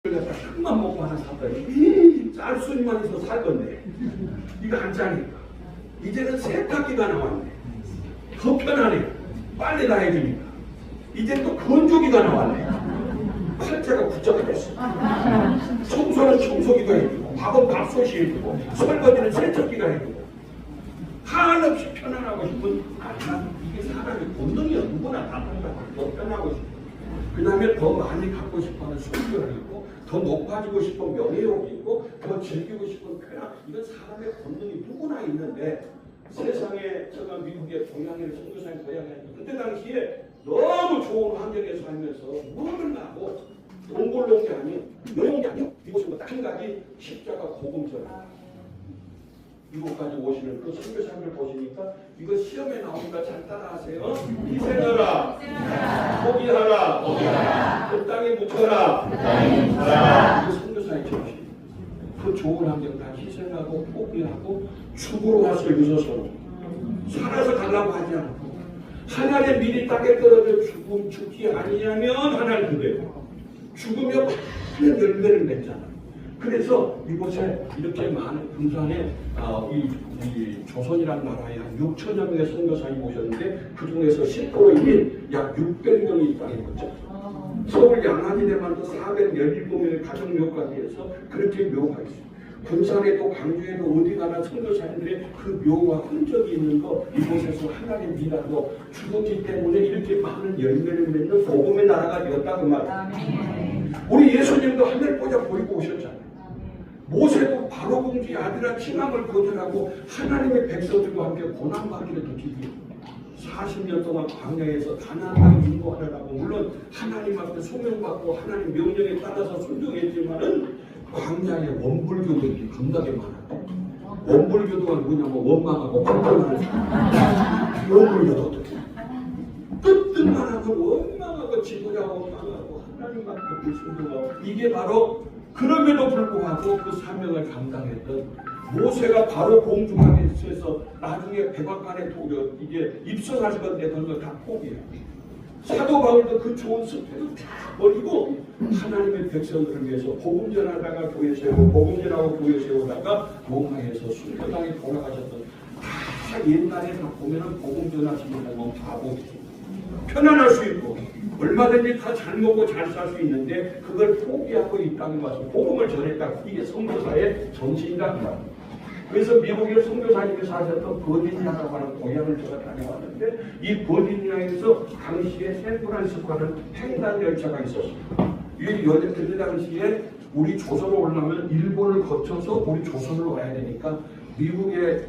갖다 큰맘 먹고 하나 샀더니 쌀순이만 있어 살 건데 이거 안 짜니까 이제는 세탁기가 나왔네. 더 편하네. 빨리 다 해주니까 이제 또 건조기가 나왔네. 팔자가 구자가 됐어. 청소는 청소기가 해주고 밥은 밥솥이 해주고 설거지는 세척기가 해주고 한없이 편안하고 싶은 아니야. 이게 사람의 본능이야. 누구나 다 더 편하고 싶어. 그 다음에 더 많이 갖고 싶어하는 소유가 있고 더 높아지고 싶은 명예욕이 있고 더 즐기고 싶은 쾌락. 이건 사람의 본능이 누구나 있는데 세상에 제가 미국의 동양의 선교사님 고향에 그때 당시에 너무 좋은 환경에 살면서 뭐를 나고 돈 벌러온 게 아니에요. 여행 게 아니에요. 이곳에 딱 한 가지 십자가 복음 전화. 이곳까지 오시는 그 선교사님을 보시니까 이거 시험에 나오니까 잘 따라하세요. 희생하라, 포기하라, 그 땅에 묻혀라. 이거 선교사의 정신. 그 좋은 환경 다 희생하고 포기하고 죽으러 왔어요. 유서서로 살아서 가려고 하지 않고 하나님 미리 땅에 떨어져 죽지 아니냐면 하나님 그래요. 죽으면 많은 열매를 맺잖아. 그래서 이곳에 이렇게 많은 금산에 이 조선이라는 나라에 한 6천여 명의 선교사님이 오셨는데 그 중에서 10%인 약 600명이 이 땅에 묻혔어. 서울 양안이에만도 417명의 가정묘까지 해서 그렇게 묘가 있어요. 군산에도 광주에도 어디 가나 선교사님들의 그 묘와 흔적이 있는 거 이곳에서 하나님 미라도 죽었기 때문에 이렇게 많은 열매를 맺는 복음의 나라가 되었다 그 말이에요. 우리 예수님도 하늘 보자 보이고 오셨잖아요. 모세도 바로 공주의 아들아 칭함을 거절하고 하나님의 백성들과 함께 고난받기를 드디어 40년 동안 광야에서 가나안 땅 인도하느라고 물론 하나님 앞에 소명받고 하나님 명령에 따라서 순종했지만은 광야에 원불교들이 겁나게 많아요. 원불교도가 뭐냐면 원망하고 불평하는 원불교도들 뜨뜻만 하고 원망하고 지구자 원망하고 하나님 앞에 순종하고 이게 바로 그럼에도 불구하고 그 사명을 감당했던 모세가 바로 공주하게 있어서 나중에 백악관에 이게 입성하실 건데 그걸 다 포기해요. 사도 바울도 그 좋은 습관을 다 버리고 하나님의 백성들을 위해서 복음 전하다가 교회 세우고 복음 전하고 교회 세우다가 로마에서 순교당에 돌아가셨던 다 옛날에 다 보면은 복음 전하시는 사람은 바보지. 편안할 수 있고 얼마든지 다 잘 먹고 잘 살 수 있는데 그걸 포기하고 이 땅에 와서 복음을 전했다. 이게 선교사의 정신이다. 그래서 미국의 선교사님이 사셨던 버지니아라고 하는 고향을 제가 다녀왔는데 이 버지니아에서 당시에 샌프란시스코라는 횡단 열차가 있었습니다. 이 그때 당시에 우리 조선으로 오려면 일본을 거쳐서 우리 조선으로 와야 되니까 미국의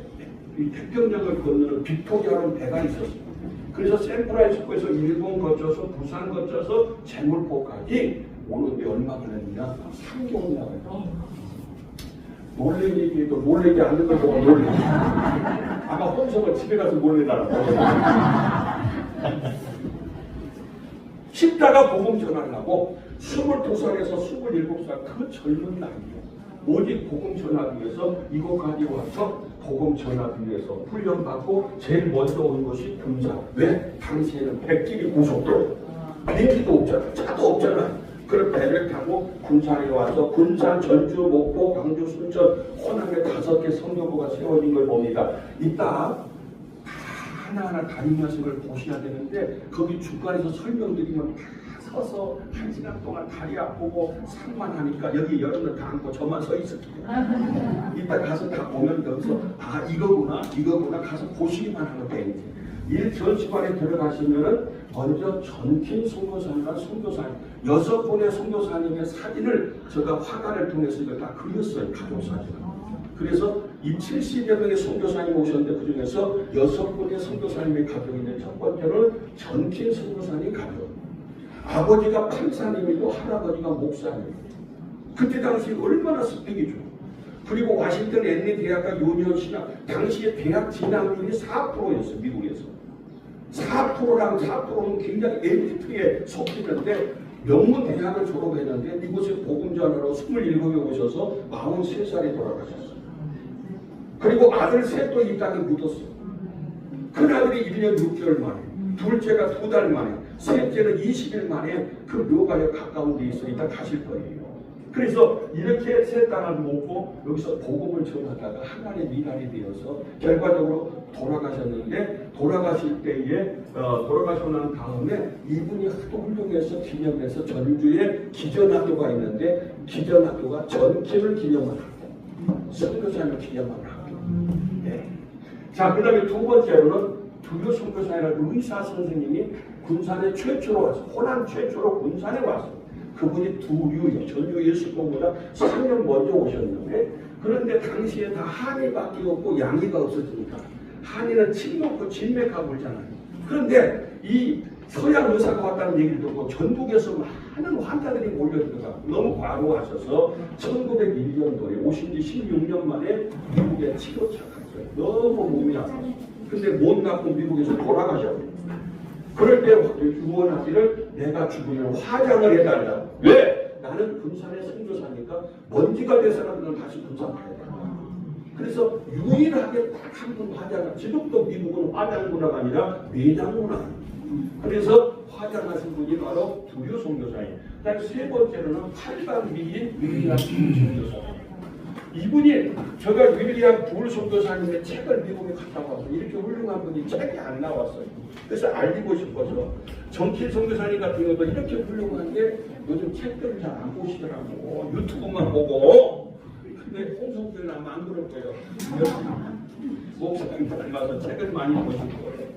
이 태평양을 건너는 빅토리아라는 배가 있었습니다. 그래서 샌프란시스코에서 일본 거쳐서 부산 거쳐서 제물포까지 오는데 얼마 걸렸느냐? 3개월 나가요. 놀래는 얘기도 놀래지 않는 걸 보고 놀래. 아마 혼성을 집에 가서 놀래라고. 십자가 복음 전하려고 22살에서 27살 그 젊은 나이에 오직 복음 전하기 위해서 이곳까지 와서 복음 전하기 위해서 훈련받고 제일 먼저 온 것이 군산. 왜? 당시에는 백길이 고속도로 비행기도 없잖아. 차도 없잖아. 그런 배를 타고 군산에 와서 군산, 전주, 목포, 광주, 순천, 호남에 5개 선교부가 세워진 걸 봅니다. 이따 하나하나 다니면서 그걸 보셔야 되는데 거기 중간에서 설명드리면 다 서서 1시간 동안 다리 아프고 상만하니까 여기 여러분들 다 앉고 저만 서 있을게요. 이따 가서 다 보면 여기서 아 이거구나 가서 보시기만 하면 돼. 1전시관에 들어가시면은 먼저 전팀 선교사님과 선교사님 6분의 선교사님의 사진을 제가 화가를 통해서 이걸 다 그렸어요. 가족 사진을. 그래서 이 70여 명의 선교사님 오셨는데 그 중에서 6분의 선교사님의 가족인데 첫 번째는 전팀 선교사님 가족. 아버지가 판사님이고 할아버지가 목사님. 그때 당시 얼마나 스펙이죠. 그리고 워싱턴 앤리 대학과 유니온 신학 당시에 대학 진학률이 4%였어요. 미국에서. 4%는 굉장히 엘리트에 속히는데 명문 대학을 졸업했는데 이곳에 복음 전하러 27에 오셔서 43살에 돌아가셨어요. 그리고 아들 셋도 이 땅에 묻었어요. 큰아들이 1년 6개월 만에, 둘째가 2달 만에, 셋째는 20일 만에 그 묘가에 가까운 데 있어 이따 가실 거예요. 그래서 이렇게 새 땅을 먹고 여기서 복음을 전하다가 하나님의 미랄이 되어서 결과적으로 돌아가셨는데 돌아가실 때에 돌아가시고 난 다음에 이분이 하도 훌륭해서 기념해서 전주에 기전학교가 있는데 기전학교가 전기를 기념하는 학교, 선교사님을 기념하는 학교. 네. 자, 그 다음에 두 번째로는 두교 선교사님이라는 의사 선생님이 군산에 최초로 왔어요. 호남 최초로 군산에 왔어요. 그분이 두류예요. 전주 예수님보다 3년 먼저 오셨는데 그런데 당시에 다 한의밖에 없고 양의가 없었으니까 한의는 침 놓고 진맥하고 그러잖아요. 그런데 이 서양 의사가 왔다는 얘기를 듣고 전국에서 많은 환자들이 몰려들어가 너무 과로하셔서 1901년도에 오신 지 16년 만에 미국에 치료 시작했어요. 너무 몸이 아파서. 근데 못 낫고 미국에서 돌아가셨어요. 그럴 때 유언하기를 내가 죽으면 화장을 해달라. 왜? 나는 군산의 선교사니까 먼지가 돼서는 다시 군산 가야 된다. 그래서 유일하게 딱 한 번 화장을, 지금도 미국은 화장문화가 아니라 내장문화. 그래서 화장하신 분이 바로 두류 선교사예요. 그다음에 세 번째로는 8반 미인 윌리엄 불 선교사. 이분이 제가 윌리엄 불 선교사님의 책을 미국에 갔다 와서 이렇게 훌륭한 분이 책이 안 나왔어요. 그래서 알리고 싶어서 정길 선교사님 같은 경우도 이렇게 훌륭한 게 요즘 책들을 잘 안 보시더라고. 유튜브만 보고. 근데 홍성교회는 아마 안 그럴 거예요. 목사님 닮아서 책을 많이 보실 거예요.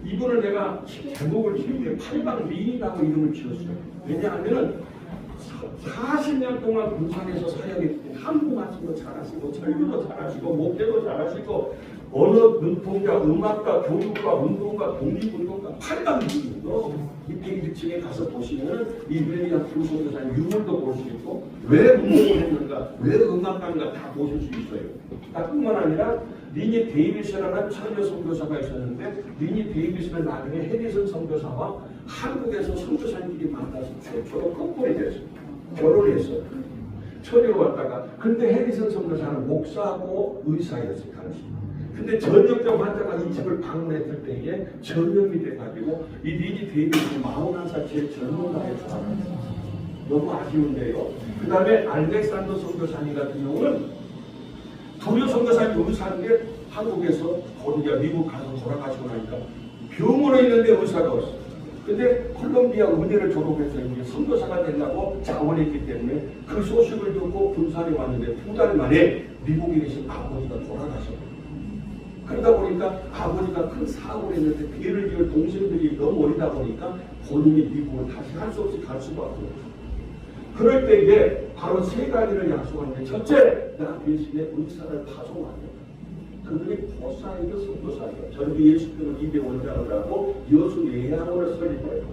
이분을 내가 제목을 지은 게 8방 미인이라고 이름을 지었어요. 왜냐하면 40년 동안 군산에서 사역했고 한국 말씀도 잘하시고 절규도 잘하시고 목회도 잘하시고 언어 능통자, 음악가, 교육가, 운동가, 독립운동가 8방 미인이요. 밑에 1층에 가서 보시면 이 윌리엄 불 선교사님 유물도 볼 수 있고 왜 운동을 했는가, 왜 음악가인가 다 보실 수 있어요. 뿐만 아니라 리니 데이비스라는 처녀 선교사가 있었는데 리니 데이비스는 나중에 해리슨 선교사와 한국에서 선교사님들이 만나서 최초로 커플이 됐어요. 결혼했어요. 처녀로 왔다가 근데 해리슨 선교사는 목사하고 의사였어요. 당시. 근데 전염병 환자가 이 집을 방문했을 때에 전염이 돼가지고 이 리니 데이비스 41살 제일 젊은 나이에 돌아갔어요. 너무 아쉬운데요. 그 다음에 알렉산더 선교사님 같은 경우는 두류 선교사님 의사인데 한국에서 거기가 미국 가서 돌아가시고 나니까 병원에 있는데 의사가 없어요. 근데 콜롬비아 의대를 졸업해서 이제 선교사가 되려고 자원했기 때문에 그 소식을 듣고 군산에 왔는데 2달 만에 미국에 계신 아버지가 돌아가셨어요. 그러다 보니까 아버지가 큰 사고를 했는데 피해를 입을 동생들이 너무 어리다 보니까 본인이 미국을 다시 할 수 없이 갈 수밖에 없어요. 그럴 때 이게 바로 세 가지를 약속하는데 첫째, 나 대신에 의사를 파송하려. 그들이 포사이드 선교사예요. 전주 예수교는 200원장을 하고 여수 예양원을 설립해요.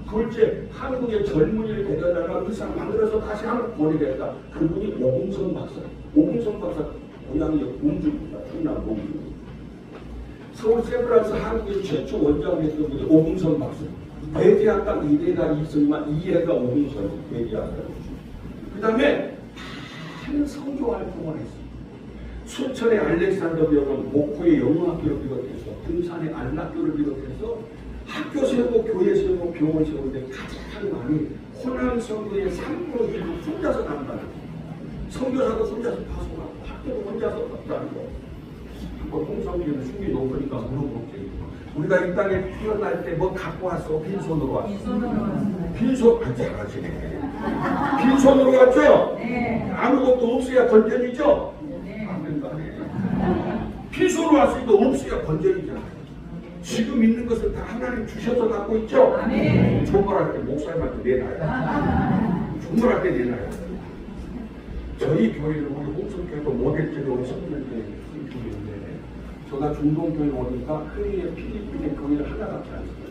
둘째, 한국의 젊은이를 데려다가 의사 만들어서 다시 한국 보내겠다. 그분이 오봉선 박사. 오봉선 박사 고향이 공주입니다. 충남 공주. 서울 세브란스 한국의 최초 원장을 했던 분이 오봉선 박사. 대지학당 2대가 있으면 2회가 오봉선 대지학당. 그 다음에 많은 성교 활동을 했어요. 순천의 알렉산더 병원, 목포의 영어학교를 비롯해서 등산의 안락교를 비롯해서 학교 세우고 교회 세우고 병원 세우는데 가장 많이 호남 성교의 3분의 1을 혼자서 남다는 선교사도 혼자서 파송하고 학교도 혼자서 남다는 거. 한번 홍성교는 흉이 높으니까 물어볼게요. 우리가 이 땅에 태어날 때 뭐 갖고 왔어? 빈손으로 왔어? 빈손, 잘하시네. 빈손으로 왔죠? 네. 아무것도 없어야 건전이죠? 네. 안 된다네. 빈손으로 왔으니까 없어야 건전이잖아요. 지금 있는 것을 다 하나님 주셔서 갖고 있죠? 네. 종말할 때 목사님한테 내놔요. 종말할 때 내놔요. 저희 교회는 우리 홍성교회도 모델교회로 우리 성도들이 교회인데 제가 중동교회 오니까 흔히의 필리핀의 교회를 하나밖에 안 써요.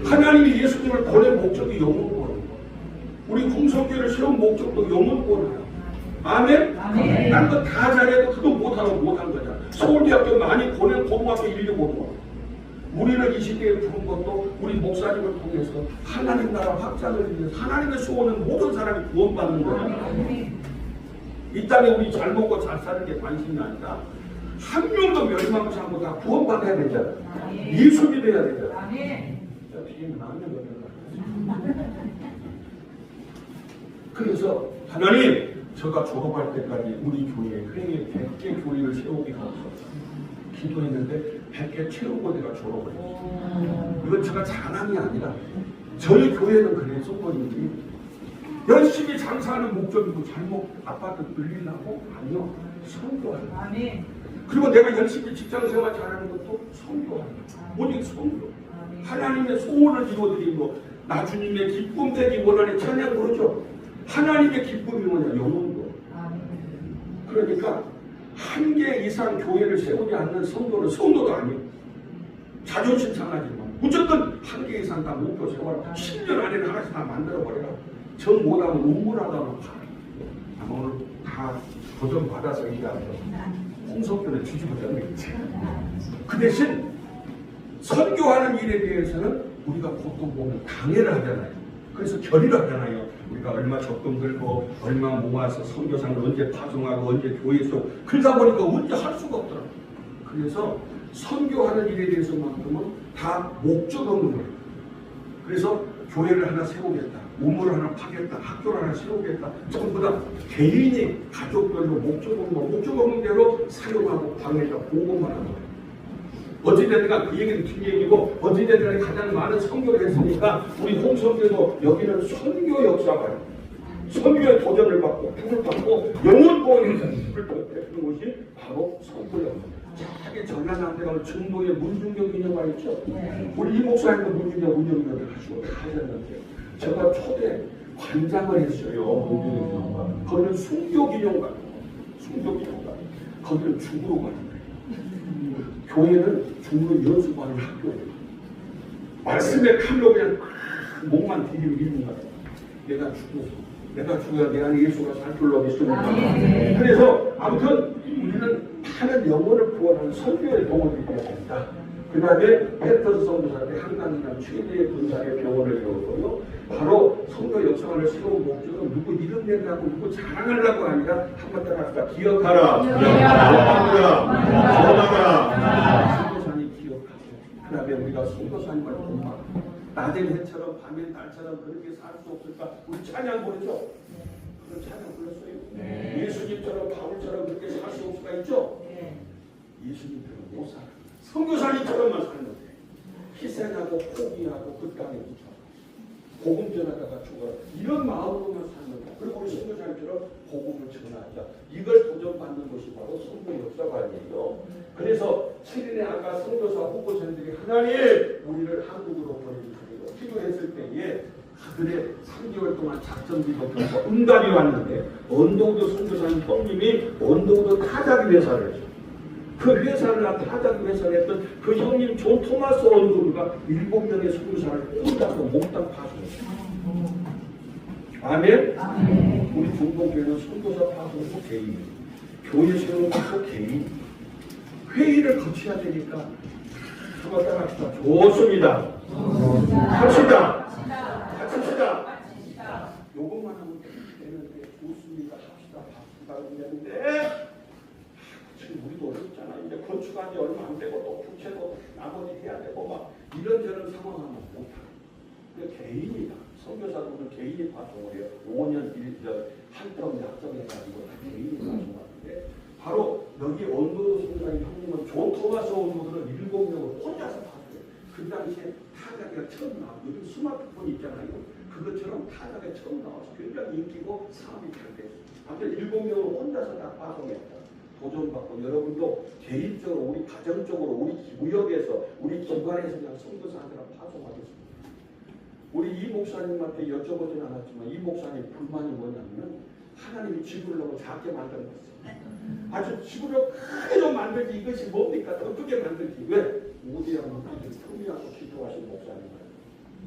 하나님이 예수님을 보낸 목적이 영혼구원이에요. 우리 홍성교회를 세운 목적도 영혼구원이에요. 아멘? 딴 거 다 잘해도 그거 못하고 못한 거잖아. 서울대학교 많이 보낸 고등학교 1, 2, 5도. 우리를 이 시대에 부른 것도 우리 목사님을 통해서 하나님 나라 확장을 위해서 하나님의 소원은 모든 사람이 구원받는 거예요. 이 땅에 우리 잘 먹고 잘 사는 게 관심이 아니라 한 명도 멸망치 않고 다 구원받아야 되잖아. 예수님이 돼야 되잖아. 비행 나면 그래서 하나님, 제가 졸업할 때까지 우리 교회에 회에 100개 교회를 세우기가 없었어. 기도했는데 100개 채우고 내가 졸업을 했어요. 이건 제가 자랑이 아니라 저희 교회는 그래. 성도님들이 열심히 장사하는 목적이고 잘못 아파트 늘리려고 아니요. 선교하는. 그리고 내가 열심히 직장생활 잘하는 것도 선교하는. 오직 선교. 하나님의 소원을 이루어드리고 나주님의 기쁨 되기 원하는 찬양 부르죠. 하나님의 기쁨이 뭐냐? 영혼도. 그러니까 한 개 이상 교회를 세우지 않는 성도는 성도가 아니에요. 자존심 상하지만 무조건 한 개 이상 다 목표 세워라. 10년 안에는 하나씩 다 만들어버려라. 정 못하면 우물하다면 아마 오늘 다 도전 받아서 얘기하죠. 홍석표를 뒤집어 졌겠지. 그 대신 선교하는 일에 대해서는 우리가 보통 보면 강해를 하잖아요. 그래서 결의를 하잖아요. 우리가 얼마 적금 들고 얼마 모아서 선교사를 언제 파송하고 언제 교회에서 그러다 보니까 언제 할 수가 없더라고요. 그래서 선교하는 일에 대해서만큼은 다 목적 없는 거예요. 그래서 교회를 하나 세우겠다, 우물을 하나 파겠다, 학교를 하나 세우겠다, 전부 다 개인이 가족별로 목적 없는 대로 사용하고 방해가 보고만 하는 거예요. 어찌됐든 그 얘기는 뒷얘기고 어찌됐든 가장 많은 선교를 했으니까 우리 홍성교도 여기는 선교 역사가 선교의 도전을 받고 불을 받고 영혼 보호의 불을 베푸는 곳이 바로 선교였습니다. 자기 전라남 대가 중도에 문중경 기념관 있죠. 우리 이 목사님도 문중경 운영위원을 하셨는데 제가 초대 관장을 했어요. 문중경 기념관. 거기는 순교 기념관. 거기는 죽으로 가는 거예요. 교회는 죽는 연습하는 학교예요. 말씀의 칼로 그냥 목만 디디는 거예요. 내가 죽어야 내 안에 예수가 살 줄로 믿습니다. 그래서 아무튼 우리는 많은 영혼을 구원하는 선교에 도움을 드려야 된다. 그 다음에 페터스 선교사한테 한강이나 최대의 군사의 병원을 세웠고요. 바로 선교 역사관을 세운 목적은 누구 이름 내려고 누구 자랑하려고 아니라 한번 따라합시다. 기억하라. 전하라. 선교사님 기억하고 그 다음에 우리가 선교사님을 본받고 낮엔 해처럼 밤엔 달처럼 그렇게 살 수 없을까? 우리 찬양 부르죠? 그런 찬양 불렀어요? 네. 예수님처럼 바울처럼 그렇게 살 수 없을까 있죠? 네. 예수님처럼 못 살아. 선교사님처럼만 사는 거예요. 희생하고 포기하고 그 땅에 묻혀 복음 전하다가 죽어라. 이런 마음으로만 사는 거예요. 그리고 우리 선교사님처럼 복음을 전하자. 이걸 도전받는 것이 바로 선교 역사관이에요. 그래서 7일에 아까 선교사 후보생들이 하나님 우리를 한국으로 보내주시고 기도했을 때에 그들의 3개월 동안 작전비도 없어서 응답이 왔는데 언동도 선교사님 형님이 언동도 타자기 회사를 했어요. 그 회사를 타자기 회사를 했던 그 형님 존 토마스 언동가 7명의 선교사를 혼자서 몽땅 파송했어요. 아멘? 아멘. 우리 중동교회는 선교사 파송도 개인, 교회 세우는 것도 개인, 회의를 거쳐야 되니까 한번 따라합시다. 좋습니다. 합시다. 요것만 하면 되는데 좋습니다. 합시다. 되는데 지금 우리도 어렵잖아. 이제 건축한 지 얼마 안 되고 또 부채도 나머지 해야 되고 막 이런저런 상황하면 못하고. 개인이다. 선교사들은 개인이 파송을 해요. 5년 한텀 약정해가지고 다 개인이 파송하는데 바로 여기 언도도 선교사님 형님은 존 토마스 언도들은 7명을 혼자서 파송해요. 그 당시에 타자기가 처음 나와요. 요즘 스마트폰 있잖아요. 그것처럼 타자기가 처음 나와서 굉장히 인기고 사업이 잘 됐어요. 아무튼 7명을 혼자서 다 파송했다. 도전받고 여러분도 개인적으로 우리 가정적으로 우리 구역에서 우리 기관에서 그냥 선교사들을 파송하겠습니다. 우리 이 목사님한테 여쭤보진 않았지만 이 목사님 불만이 뭐냐면 하나님이 지구를 너무 작게 만든 거예요. 아주 지구를 크게 좀 만들지 이것이 뭡니까? 더 크게 만들지. 왜? 우디하고 품위하고 기도하신 목사님이에요.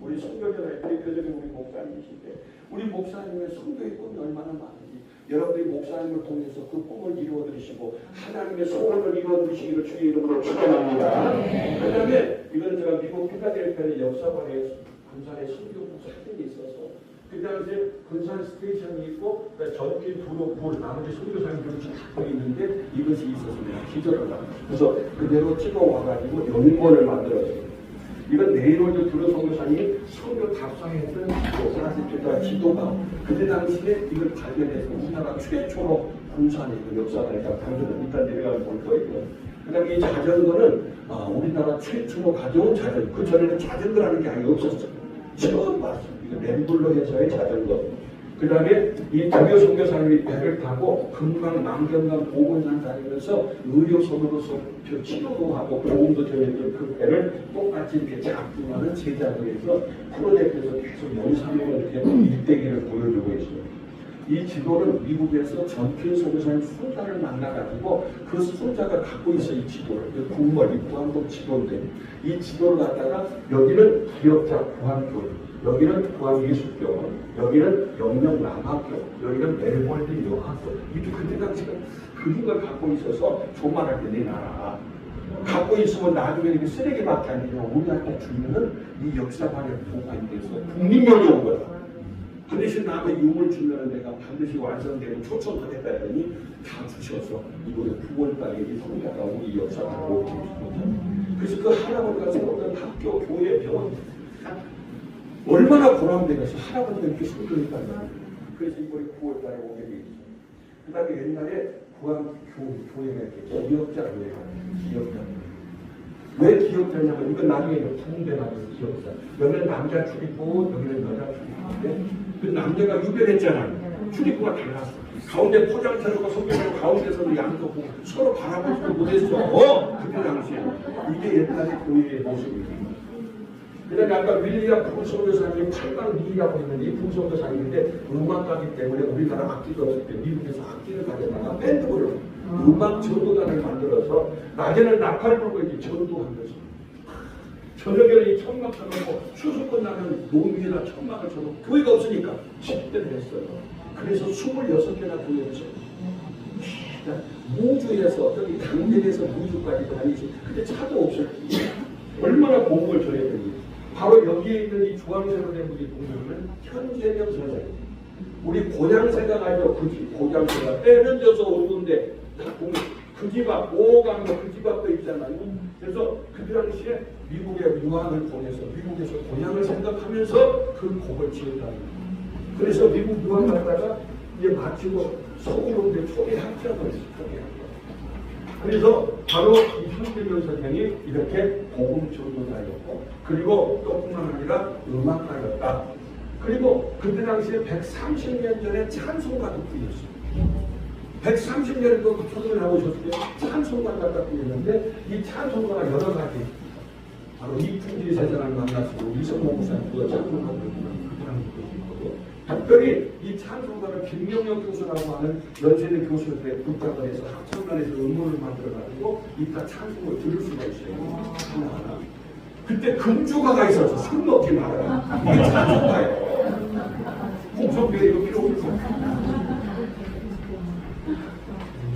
우리 선교전의 대표적인 우리 목사님이신데 우리 목사님의 선교의 꿈이 얼마나 많은지 여러분들이 목사님을 통해서 그 꿈을 이루어드리시고 하나님의 소원을 이루어드리시기를 주의 이름으로 축원합니다. 그 다음에 이건 제가 미국 필라델피아의 역사관에 군산에 선교부 사진이 있어서 그 당시에 군산 스테이션이 있고 전길 불 나머지 선교사님들이 쫙 있는데 이것이 있었습니다. 기절을 하고 그래서 그대로 찍어와가지고 연권을 만들었어요. 이건 네이로즈 두로 선교사님이 선교 답상했던 지도가 그때 당시에 이걸 발견해서 우리나라 최초로 군산에 역사가 당연히 일단 내려가 볼 거예요. 그다음에 이 자전거는 우리나라 최초로 가져온 자전거. 그 전에는 자전거라는 게 아예 없었어요. 처음 봤어요. 이거 램블러 회사의 자전거. 그 다음에 이 도교 선교사님이 배를 타고 금강, 남경강, 보건산 다니면서 의료선으로서 치료도 하고 보험도 전했던 그 배를 똑같이 이렇게 작동하는 제작을 해서 프로젝트에서 계속 영상으로 이렇게 일대기를 보여주고 있어요. 이 지도는 미국에서 전필 선교사님 손자를 만나가지고 그 손자가 갖고 있어 이 지도를. 국물, 이 구한복 지도인데 이 지도를 갖다가 여기는 기업자 구한교, 여기는 구한예술교, 여기는 영명남학교, 여기는 멜벌린 여학교. 이게 그때 당시에 그림을 갖고 있어서 조만할 때 내 나라. 갖고 있으면 나중에 이렇게 쓰레기밖에 안 되지만 우리한테 주면은 이 역사관에 보관이 돼서 국민명이 온 거다. 그 대신 남의 유물 주면은 내가 반드시 완성되고 초청하겠다 했더니 다 주셔서 이번에 9월달에 이 성자가 우리 역사관에 오게 되셨거든요. 그래서 그 할아버지가 세웠던 학교, 교회, 병원 얼마나 보람되겠어. 할아버지가 이렇게 선교했다는. 그래서 이번에 9월달에 오게 돼 있어요. 그 다음에 옛날에 구한교회가 이렇게 기억자. 왜 기억자냐면 이건 나중에 통대 나중에 기억자. 여기는 남자 출입구, 여기는 여자 출입구인데 그 남자가 유별했잖아요. 출입구가 달랐어. 가운데 포장차려고 성경으로 가운데서도 양쪽 보고 서로 바라보지도 못했어. 그때 당시에. 이게 옛날에 교회의 모습이에요. 그 다음에 아까 윌리엄 풍성교사님이 8강 미라고 했는데 이 풍성교사님인데 음악가기 때문에 우리나라 악기가 없을 때 미국에서 악기를 가져다가 밴드부를 음악 전도단을 만들어서 낮에는 나팔 불고 이제 전도한 거죠. 저녁에는 이 천막 쳐놓고 수술 끝나면 논 위에다 천막을 쳐놓고 교회가 없으니까 10대를 했어요. 그래서 26개나 교회를 했어요. 무주에서 저기 당진에서 무주까지 다니시 그때 차도 없어요. 얼마나 복음을 전했더니 바로 여기에 있는 이 주황색으로 된 분이 보면은 현재명 선생님. 우리 고향 생각하죠. 고향 생각. 때는 져서 오는데 보면 그 집 앞, 오가는 그 집 앞도 있잖아요. 그래서 그 당시에 미국에 유학을 보내서 미국에서 고향을 생각하면서 그 곡을 지었다는 거예요. 그래서 미국 유학 갔다가 이제 마치고 서울 온데 초기 학자가 있어요. 그래서 바로 이 현재명 선생이 이렇게 복음 전도자였고 그리고 또 뿐만 아니라 음악가였다. 그리고 그때 당시에 130년 전에 찬송가도 뿌렸어요. 130년도 교수를 하고 오셨을 때 찬송가 갖다 뿌렸는데 이 찬송가가 여러 가지 바로 이풍지 세상을 만났고 이성모 목사님 그 찬송가를 있고 특별히 이 찬송가를 김명영 교수라고 하는 연세대 교수들의 부탁을 해서 학창단에서 음원을 만들어가지고 이따 찬송을 들을 수가 있어요. 하나하나. 그때 금주가가 있어서 술 먹지 말아요. 이게 찬송가예요. 홍성교회 이거 필요 없어.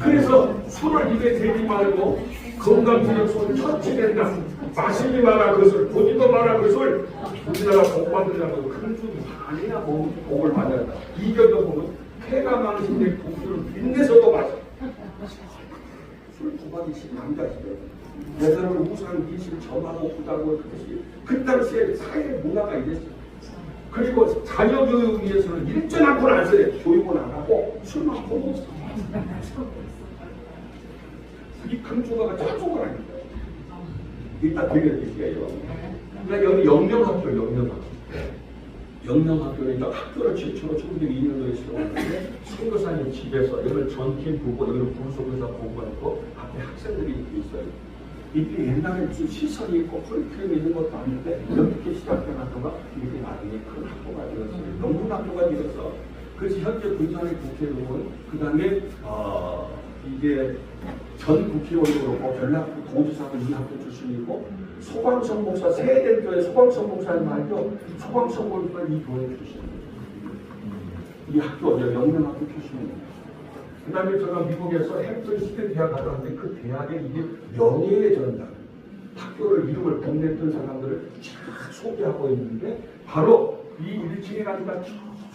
그래서 술을 입에 대지 말고 건강기력 손을 처치된다. 마시지 마라 그것을 보지도 마라 그것을 우리나라 복 받으려고 큰술 아니야 복을 받는다. 이겨도 보면 폐가 망신된 복수를 빚내서도 마셔. 술 도박이 남자시죠. 예전에는 우상 미신 점하고 부다고 그것이 그 당시에 사회 문화가 이랬어요. 그리고 자녀 교육 위해서는 일전 한 푼 안 써요. 교육은 안 하고 술만 먹고 이 금주가가 찬송을 아닙니다. 일단 드려드릴게요. 그러니까 여기 영명학교는 학교를 최초로 1902년도에 시작했는데 선교사님 집에서 여기는 전팀 보고 여기는 부속교사 보고하고 앞에 학생들이 있어요. 이게 옛날에 무슨 시설이 있고 컬리큘럼 있는 것도 아닌데 이렇게 시작된 학교가 이렇게 나중에 큰 학교가 되었어요. 명문 학교가 되어서 그래서 현재 군산의 국회의원 그 다음에 이게 전 국회의원으로 전라북도 도지사는 이 학교 출신이고 소광성 목사 세대교회 소광성 목사님 알죠? 소광성 목사 이 교회 출신이에요. 이 학교 영명학교 출신입니다. 그 다음에 제가 미국에서 햄튼 스테이 대학 갔다 왔는데 그 대학에 이게 명예의 전당 학교를 이름을 빛냈던 사람들을 쫙 소개하고 있는데 바로 이 1층에 가니까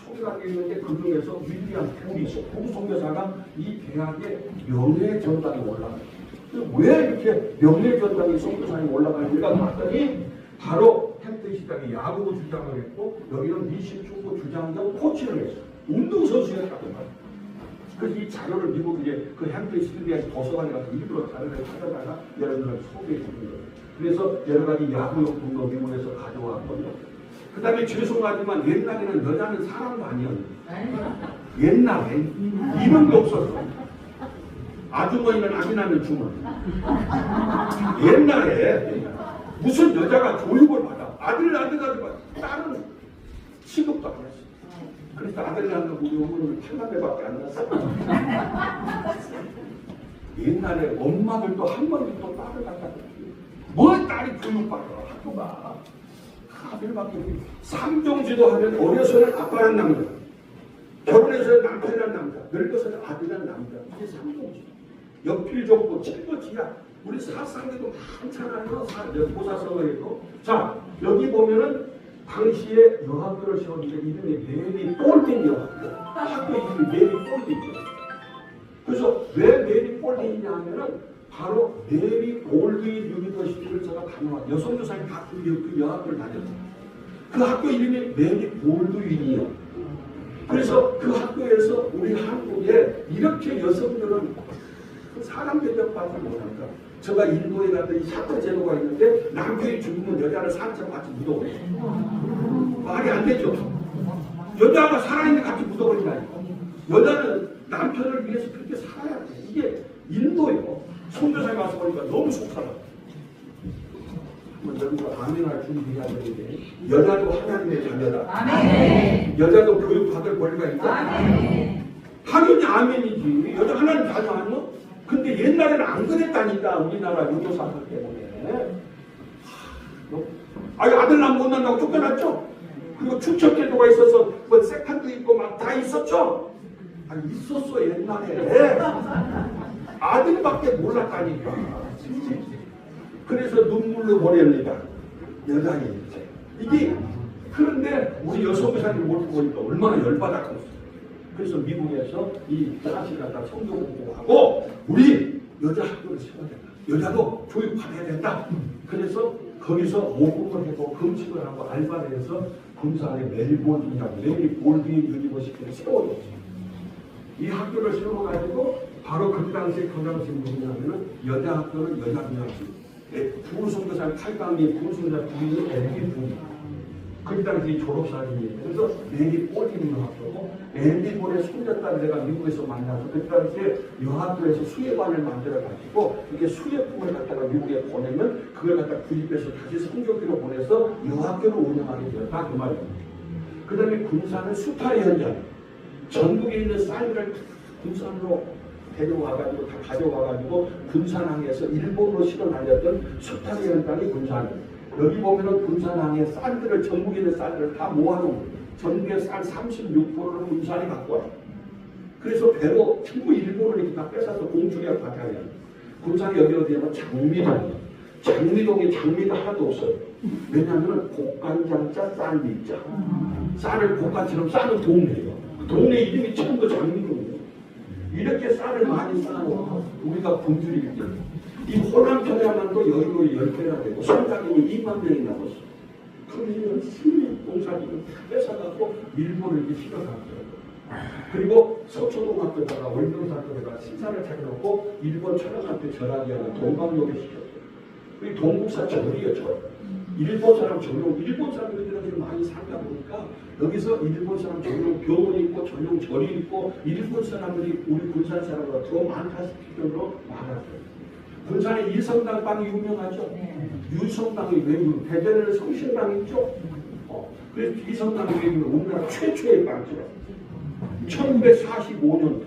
소개하고 있는데 그 중에서 윌리엄 푸리스 선교사가 이 대학의 명예의 전당에 올라가요. 왜 이렇게 명예의 전당에 선교사님이 올라가는지가 봤더니 바로 햄프 시장이 야구부 주장을 했고 여기는 미식 축구 주장장 코치를 했어. 운동선수였다고 말이야. 그래서 이 자료를 미국 이제 그 햄프 시장에서 도서관에 가서 일부러 자료를 찾아다가 여러분들한테 소개해 주는 거예요. 그래서 여러 가지 야구용품도 미국에서 가져왔거든요. 그 다음에 죄송하지만 옛날에는 여자는 사람도 아니었는데 옛날에 이름도 없었어. 아주머니는 아기 낳는 주머니. 옛날에 무슨 여자가 교육을 받아. 아들 가지고 딸은 시급도 안 했어. 그래서 아들 낳는 우리 어머니는 8남매밖에 안 낳았어. 옛날에 엄마들도 한 번도 딸을 갖다 줬지. 뭘 딸이 교육받아 학교가. 아들밖에 없지. 삼종지도 하면 어려서는 아빠란 남자, 결혼해서는 남편이란 남자, 늙어서는 아들이란 남자. 이게 삼종지. 연필종부, 칠거지야. 우리 사상에도 많잖아요. 보사성어에도. 자, 여기 보면은 당시에 여학교를 세웠는데 이름이 메리 폴딩 여학교. 학교 이름이 메리 폴딩이에요. 그래서 왜 메리 폴딩이냐 하면은 바로 메리 볼드윈 유니버시티를 제가 다녀왔어요. 여성교사님 다 그 여학교를 다녔어요. 그 학교 이름이 메리 볼드윈이에요. 그래서 그 학교에서 우리 한국에 이렇게 여성들은 사람 대접받지 못한다. 제가 인도에 갔더니 샤터 제도가 있는데 남편이 죽으면 여자를 상처받지 묻어버려요. 말이 안 되죠. 여자가 살아있는데 같이 묻어버린다니까. 여자는 남편을 위해서 그렇게 살아야 돼. 이게 인도예요. 선교사에 와서 보니까 너무 속상하다. 한번 여러분과 아멘할 준비해야 되는데 여자도 하나님의 자녀다. 아멘. 여자도 교육받을 권리가 있다. 아멘. 당연히 아멘이지. 여자 하나님 자녀 아니요? 근데 옛날에는 안 그랬다니까. 우리나라 유교사들 때문에. 아니 아들 남 못 낳는다고 쫓겨났죠? 그리고 축척제도가 있어서 뭐 세판도 있고 막 다 있었죠? 아니 있었어 옛날에. 아들밖에 몰랐다니까. 그래서 눈물로 보냅니다. 여자인 이게. 그런데 우리 여성교사님 모습 보니까 얼마나 열받았겠어요. 그래서 미국에서 이 사실 갖다 성경 공부하고 우리 여자 학교를 세워야 된다. 여자도 교육받아야 된다. 그래서 거기서 모금을 하고 금식을 하고 알바를 해서 군산에 메리볼딩이라고 메리 볼딩 유니버시티를 세워줬어요. 이 학교를 세워가지고 바로 그 당시에 경장신 누구냐면은 여자 학교는 여자 경장신. 부부선교사 8강의 부부선교사 부인은 앤디 부인. 그 당시 졸업사진이에요. 그래서 메리 볼딩 학교고 앤디 볼의 손녀딸 내가 미국에서 만나서 그 당시에 여학교에서 수혜반을 만들어가지고 이렇게 수혜품을 갖다가 미국에 보내면 그걸 갖다 구입해서 다시 성교기로 보내서 여학교를 운영하게 되었다 그 말이에요. 그 다음에 군산은 수탈의 현장. 전국에 있는 쌀을 군산으로 데려와가지고 다 가져와가지고 군산항에서 일본으로 실어 날렸던 수탈의 현장이 군산이에요. 여기 보면은 군산항에 쌀들을 전국에 있는 쌀들을 다 모아놓은 거예요. 전국의 쌀 36%를 군산이 갖고 와요. 그래서 배로 전부 일본을 이렇게 다 뺏어서 공주리가 받아야 해요. 군산이 여기 어디냐면 장미동이에요. 장미동에 장미가 하나도 없어요. 왜냐하면 곡간장자 쌀미자. 쌀을 곡간처럼 싸는 동네예요. 동네 이름이 전부 장미동이에요. 이렇게 쌀을 많이 쌓아놓고 우리가 굶주리기 때문에 이 호남편야만도 여의도 10배나 되고 성장인이 2만 명이 남았어. 그러면 수입 공사지를 뺏어가고 일본을 이렇게 실어갔어요. 그리고 서초동학교에다가 월명사학교에다가 신사를 차려놓고 일본 철학한테 전화기하는 동방역에 시켰어요. 그게 동국사 절이에요. 절. 일본 사람 전용, 일본 사람들이 많이 살다 보니까 여기서 일본 사람 전용 병원이 있고 전용 절이 있고 일본 사람들이 우리 군산 사람보다 더 많다 싶을 정도로 많았어요. 군산에 일성당 빵이 유명하죠. 유성당이 왜 유명? 대전에는 성신당 있죠. 그래서 이성당이 왜 유명? 우리나라 최초의 빵집. 1945년도.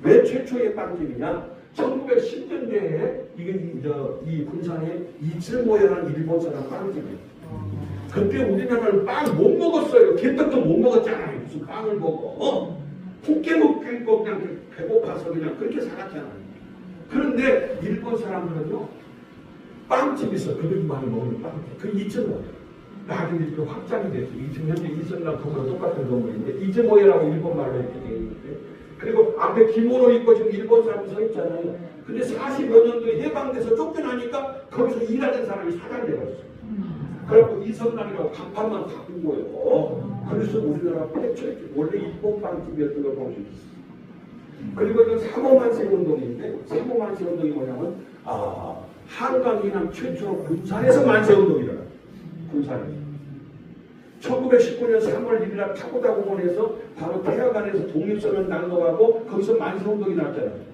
왜 최초의 빵집이냐? 1910년대에 이 군산에 이즈모야라는 일본 사람 빵집이에요. 그때 우리나라는 빵 못 먹었어요. 개떡도 못 먹었잖아요. 무슨 빵을 먹어? 포켓 먹고 그냥 배고파서 그냥 그렇게 살았잖아요. 그런데 일본 사람들은요, 빵집이 있어. 그들이 많이 먹는 빵집. 그 이즈모야. 나중에 그 확장이 됐어. 지금 현재 이성당 건물과 똑같은 건물인데 이즈모야라고 일본말로 이렇게 되어 있는데, 그리고 앞에 기모노 입고 지금 일본 사람이 서 있잖아요. 근데 40여 년도에 해방돼서 쫓겨나니까 거기서 일하는 사람이 사장되었어. 그래갖고 이성남이라고 간판만 바꾼 거예요. 그래서 우리나라 폐철 원래 입법방집이었던 걸 볼 수 있어요. 그리고 이건 사모만세 운동인데 사모만세 운동이 뭐냐면 한강 이남 최초로 군산에서 만세 운동이 일어나요. 군산에서 1919년 3월 1일 날 타고다공원에서 바로 태화관에서 독립선언 낭독하고 거기서 만세 운동이 났잖아요.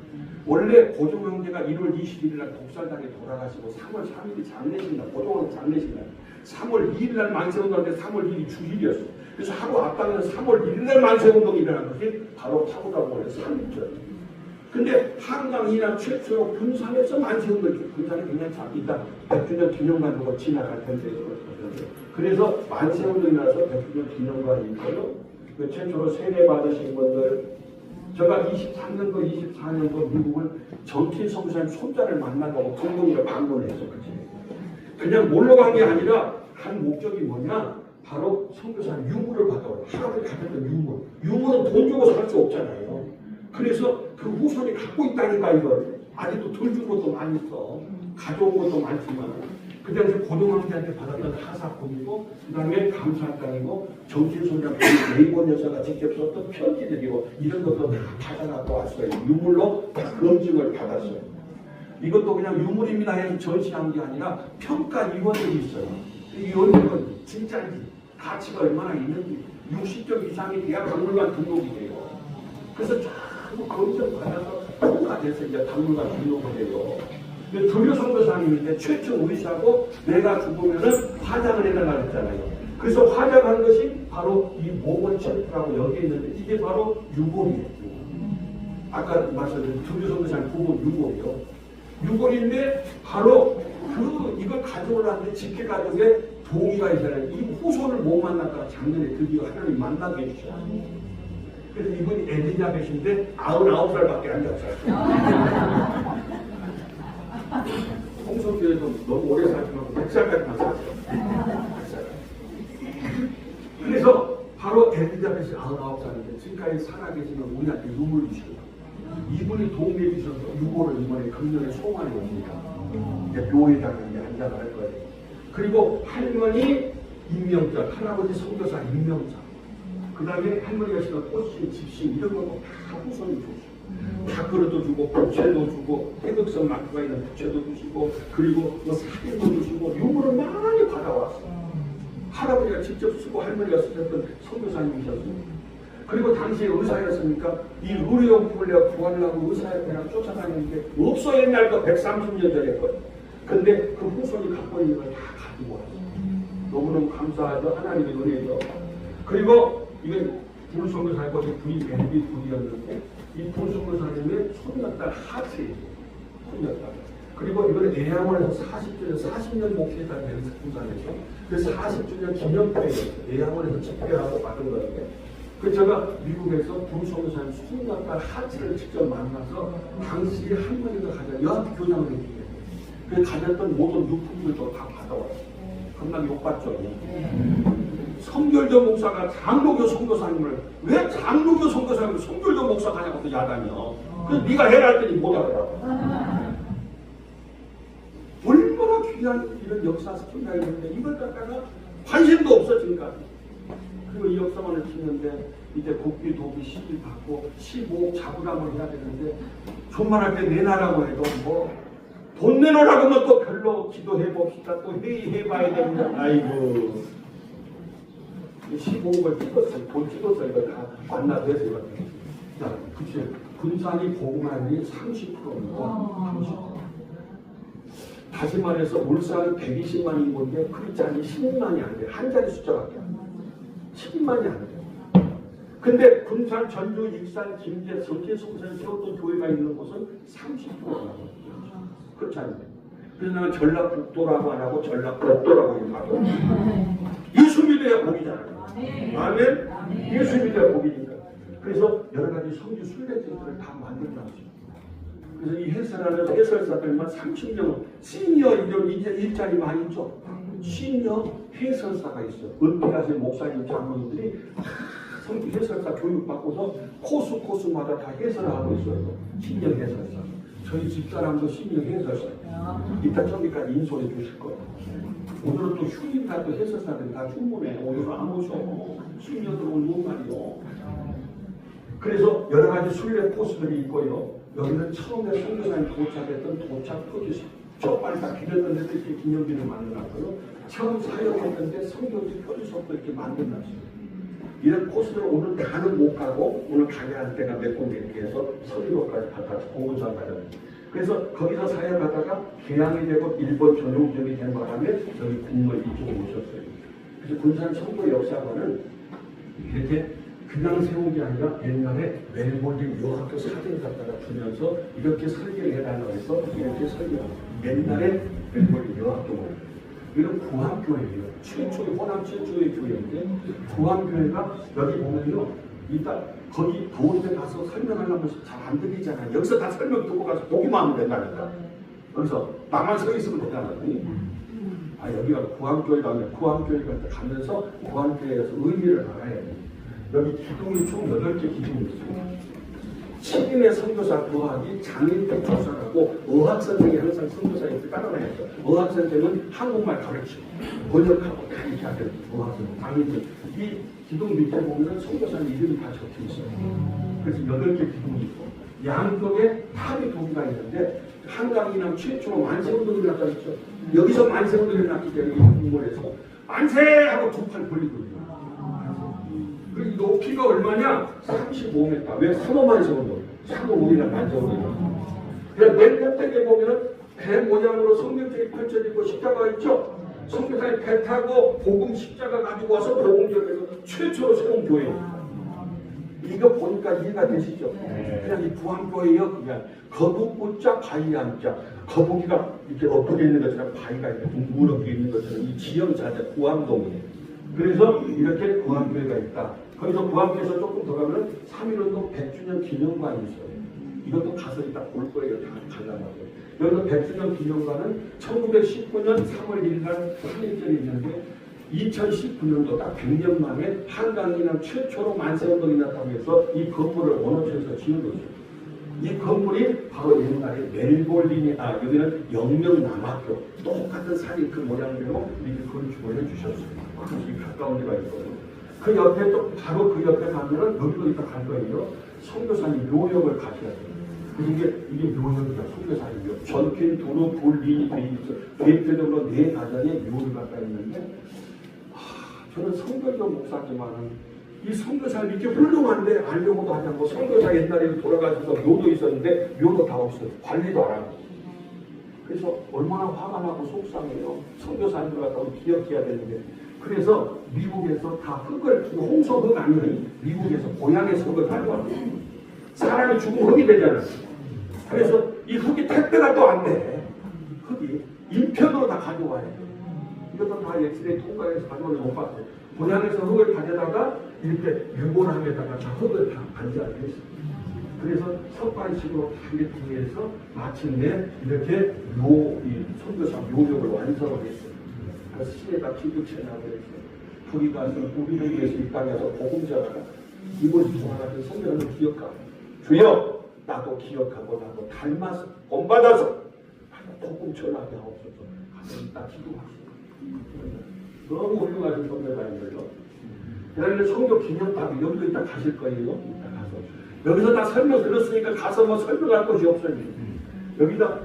원래 고종 형제가 1월 21일 날 독살당해 돌아가시고 3월 3일이 장례식날, 고종은 장례식날 3월 2일 날 만세운동인데 3월 2일이 주일이었어. 그래서 하루 앞당겨서 3월 1일 날 만세운동이 일어난 것이 바로 타고다공원에서 3일절. 근데 한강 이남 최초로 군산에서 만세운동이 군산이 굉장히 작다. 100주년 기념관으로 지나갈 텐데 그래서 만세운동이 나서 100주년 기념관이 있고요. 그 최초로 세례 받으신 분들 제가 23년도, 24년도 미국을 정치 선교사님 손자를 만나고 동문이를 방문했어. 그냥 놀러 간 게 아니라 한 목적이 뭐냐? 바로 선교사님 유물을 받아오라. 할아버지 가졌던 유물. 유물은 돈 주고 살 수 없잖아요. 그래서 그 후손이 갖고 있다니까 이걸. 아직도 돈 준 것도 많이 있어. 가져온 것도 많지만. 그 당시 고등학생한테 받았던 하사품이고 그 다음에 감사장이고 정신손잡 네이버 여사가 직접 썼던 편지들이고 이런 것도 다 받아갖고 왔어요. 유물로 다 검증을 받았어요. 이것도 그냥 유물입니다 해서 전시한 게 아니라 평가위원들이 있어요. 이 위원들은 진짜인지 가치가 얼마나 있는지 60점 이상이 돼야 박물관 등록이 돼요. 그래서 전부 검증받아서 평가돼서 이제 박물관 등록이 돼요. 불교 선교사님인데 최초 의사고 내가 죽으면은 화장을 해달라고 했잖아요. 그래서 화장하는 것이 바로 이 목원 챔프라고 여기에 있는데 이게 바로 유골이에요. 아까 말씀드린 불교 선교사님 부분 유골이요. 유골인데 바로 이걸 가져오라는데 직계 가족에 동의가 있잖아요. 이 후손을 못 만났다가 작년에 드디어 하나님 만나게 해주셨어요. 그래서 이분이 엘리자벳인데 99살밖에 안 됐어요. 홍성교회도 너무 오래 살지만 100살까지만 살았어요. 그래서 바로 엘리자벳이 99살인데 지금까지 살아계시면 우리한테 유물을 주시고 이분이 도움해 주셔서 유골을 이번에 금년에 소원해 옵니다. 묘에다가 한장을 할 거예요. 그리고 할머니 임명자, 할아버지 선교사 임명자, 그 다음에 할머니가 신은 꽃신, 집신 이런 것도 다 후손이 주시고 닭그릇도 주고 부채도 주고 태극선 마크가 있는 부채도 주시고 그리고 뭐 사진도 주시고 유물을 많이 받아왔어요. 할아버지가 직접 쓰고 할머니가 쓰셨던 선교사님이셨어요. 그리고 당시에 의사였으니까 이 의료용품을 내가 구하려고 의사협회랑 쫓아다니는데 없어. 옛날도 130년 전에 거예요. 근데 그 후손이 갖고 있는 걸 다 가지고 왔어요. 너무너무 감사하죠. 하나님의 은혜죠. 그리고 이건 불선교사님과 부인 멜비 분이었는데 이 불선교사님의 손녀딸 하트예요. 손녀딸. 그리고 이거는 예양원에서 40년 목회자를 되는 부산에서 그래서 40주년 기념회였어요. 예양원에서 집회하고 받은 건데 그 제가 미국에서 불선교사님 손녀딸 하트를 직접 만나서 당시 할머니가 가진 여학교장을 해주게 그 가졌던 모든 유품들도 다 받아왔어요. 겁나 욕받죠. 성결교 목사가 장로교 선교사님을 왜 장로교 선교사님을 성결교 목사가 하냐고 또 야단이요. 그래서 네가 해라 했더니 못하더라고. 얼마나 귀한 이런 역사 스토리가 있는데 이걸 갖다가 관심도 없어 지금까지. 그리고 이 역사만을 치는데 이제 국비 도비 시비 받고 15억 자부담을 해야 되는데 존만할 때 내놔라고 해도 뭐 돈 내놓으라고 하면 또 별로 기도해 봅시다. 또 회의해봐야 됩니다. 아이고 15억을 찍었어요. 돈 찍었어요. 이거 다 만나돼서 이거. 자, 그치. 군산이 보금하니 30%입니다. 30%. 다시 말해서 울산은 120만 인구인데 크리스찬이 12만이 안 돼요. 한 자리 숫자밖에 안 돼요. 12만이 안 돼요. 근데 군산, 전주, 익산, 김제, 성계송산 세웠던 교회가 있는 곳은 30%가 나거든요. 그렇지 않나요? 그래서 나는 전라북도라고 안 하고 전라북도라고 하고 예수 믿어야 복이잖아요. 아멘? 예수 믿어야 복이니까. 그래서 여러 가지 성지 순례지들을 다 만들어놨어요. 그래서 이 해설하는 해설사들만 30년 시니어 이제 일자리 많이 있죠. 시니어 해설사가 있어요. 은퇴하신 목사님 장로님들이 성지 해설사 교육받고서 코스마다 다 해설을 하고 있어요. 시니어 해설사. 저희 집사람도 시니어 해설사. 이따 저기까지 인솔해 주실 거예요. 오늘은 또 휴일이다 또 해설사들이 다 충분해. 오늘 안 오셔. 신녀들 오는 말이요. 그래서 여러 가지 순례 코스들이 있고요. 여기는 처음에 선교사님 도착했던 도착 표지 저 빨리 다 빌렸던 데도 이렇게 기념비를 만들었고요. 처음 사역했던 데 선교지 표지석도 이렇게 만들어놨어요. 이런 코스를 오늘 다는 못 가고 오늘 가야 할 때가 몇 군데 이렇게 해서 서울로까지 갔다 공원산 가잖아요. 그래서 거기서 사역하다가 개항이 되고 일본 전용적이 된 바람에 여기 국물 이쪽으로 오셨어요. 그래서 군산 선교 역사관은 이렇게 그냥 세운 게 아니라 옛날에 멜볼린 유학교 사진을 갖다가 주면서 이렇게 설계를 해달라고 해서 이렇게 설계하고 옛날에 멜볼린 유학교 이런 구암교회예요. 최초의 호남 최초의 교회인데 구암교회가 여기 보면요. 이따 거기 더운 데 가서 설명하려면 잘 안 들리잖아요. 여기서 다 설명 듣고 가서 보기만 하면 된다니까. 여기서 나만 서 있으면 되잖아요. 아 여기가 구암교회가 아니라 구암교회가 가면서 구암교회에서 의미를 알아야 돼요. 여기 기둥이 총 8개 기둥이 있어요. 7인의 선교사 구학이 장인대 조사하고 어학선생이 항상 선교사님들 따라다녔어요. 어학선생은 한국말 가르치고 번역하고 다 이렇게 하는 어학선생, 장인들. 이 기둥 밑에 보면 선교사님 이름이 다 적혀 있어요. 그래서 8개 기둥이 있고 양쪽에 탑이 2개가 있는데 한강이랑 최초로 만세운동이 났다 했죠. 여기서 만세운동이 났기 때문에 이 국물에서 만세하고 2팔 벌리고 있어요. 그 높이가 얼마냐? 35m. 왜 3호만 세운동? 3호 우리가 만세운동. 그래서 맨 끝에 보면은 배 모양으로 성경책이 펼쳐지고 십자가가 있죠? 성교사님 배 타고 복음 십자가 가지고 와서 복음전에서 최초로 세운 교회예요. 이거 보니까 이해가 되시죠? 그냥 이 부안교회요. 그냥 거북구자 바위암자. 거북이가 이렇게 엎어져 있는 것처럼 바위가 이렇게 둥그렇게 있는 것처럼 이 지형 자체 구암동이에요. 그래서 이렇게 구암교회가 있다. 거기서 구암교회에서 조금 더 가면 3.1운동 100주년 기념관이 있어요. 이것도 가서 이따 볼 거예요. 다 가려고. 여기서 100주년 기념관은 1919년 3월 1일 한일절이 있는데 2019년도 딱 100년 만에 한강이나 최초로 만세운동이 났다고 해서 이 건물을 원어촌에서 지어줬어요. 이 건물이 바로 옛날에 멜볼린이 여기는 영명남학교 똑같은 산이 그 모양대로 이렇게 건축을 해주셨어요. 이 가까운 데가 있거든요. 그 옆에 또 바로 그 옆에 가면은 여기도 이따 갈 거예요. 선교사님 묘역을 가셔야 돼요. 이게 묘역이다. 선교사님 묘역. 전필, 도로, 볼린이 돼 있어. 대표적으로 4가정의 묘를 갖다 있는데 저는 선교적 목사지만은 이 선교사님 이렇게 훌륭한데 알려고도 하지 않고 선교사 옛날에 돌아가셔서 묘도 있었는데 묘도 다 없어요. 관리도 안 하고. 그래서 얼마나 화가 나고 속상해요. 선교사님들 갖다 기억해야 되는데. 그래서 미국에서 다 흙을 홍소흙 아니면 미국에서 고향에서 흙을 가져왔어요. 사람이 죽으면 흙이 되잖아요. 그래서 이 흙이 택배가 또 안 돼. 흙이 인편으로 다 가져와야 돼. 이것도 다 엑스레이 통과해서 가져오는 못 봤어요. 고향에서 흙을 가져다가 이렇게 유골함에다가 다 흙을 다 반지하게 했어요. 그래서 석관식으로 다 이렇게 해서 마침내 이렇게 이 선교사 묘역을 완성을 했어요. 그래서 시내가 기득체나고 그랬어요. 거기 가서 우리를 위해서 이 땅에서 복음 전하라. 이곳이 좋아하는 선교사를 기억하고 주여 나도 기억하고 나도 닮아서 본받아서 복음 전하게 하옵소서. 가서 이따 기도하세요. 너무 훌륭하신 선교사님들요. 그다음에 선교 기념탑이 여기도 이따 가실 거예요. 이따 가서 여기서 다 설명 들었으니까 가서 뭐 설명할 것이 없어요. 여기다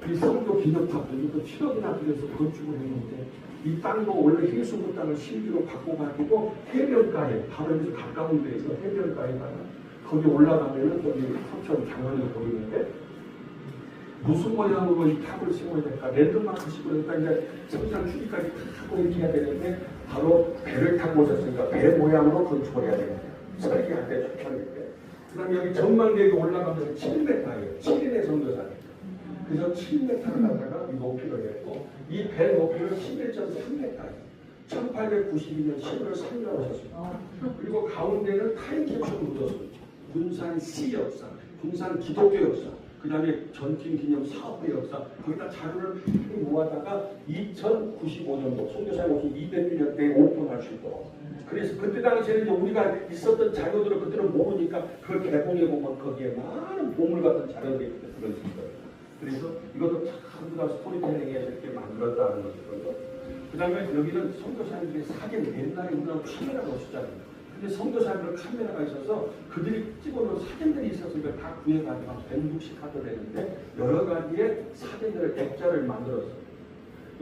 이 선교 기념탑도 이것도 7억이나 들여서 건축을 했는데 이 땅도 원래 해수부 땅을 실기로 바꿔가지고 해변가에 바로 여기서 가까운 데에서 해변가에다가 거기 올라가면은 거기 삼천 장관이 보이는데 무슨 모양으로 이 탑을 세워야 될까? 랜드마크식으로 그러니까 이제 성장 추리까지 타고 이렇게 해야 되는데 바로 배를 타고 오셨으니까 배 모양으로 건축을 해야 되는데 설계할 때 좋게 때. 그 다음에 여기 전망대에 올라가면 7m예요. 7인의 선교사님. 그래서 7m를 갖다가 이 높이를 했고 이 배 높이는 11.3m예요. 1892년 10월 3일 오셨습니다. 그리고 가운데는 타임캡슐을 묻었어요. 군산 시 역사, 군산 기독교 역사, 그 다음에 전팀 기념 사업의 역사, 거기다 자료를 모아다가 2095년도 선교사님 오신 200년 때에 오픈할 수 있도록. 그래서 그때 당시에는 우리가 있었던 자료들을 그때는 모르니까 그걸 개봉해 보면 거기에 많은 보물 같은 자료들이 들어있을 거예요. 그래서 이것도 전부 다 스토리텔링에서 이렇게 만들었다는 것이거든요. 그 다음에 여기는 선교사님들의 사진, 옛날에 우리나라 카메라가 없었잖아요. 근데 선교사님들 카메라가 있어서 그들이 찍어놓은 사진들이 있어서 이걸 다 구해가지고 160카드 되는데 여러 가지의 사진들을 액자를 만들었어요.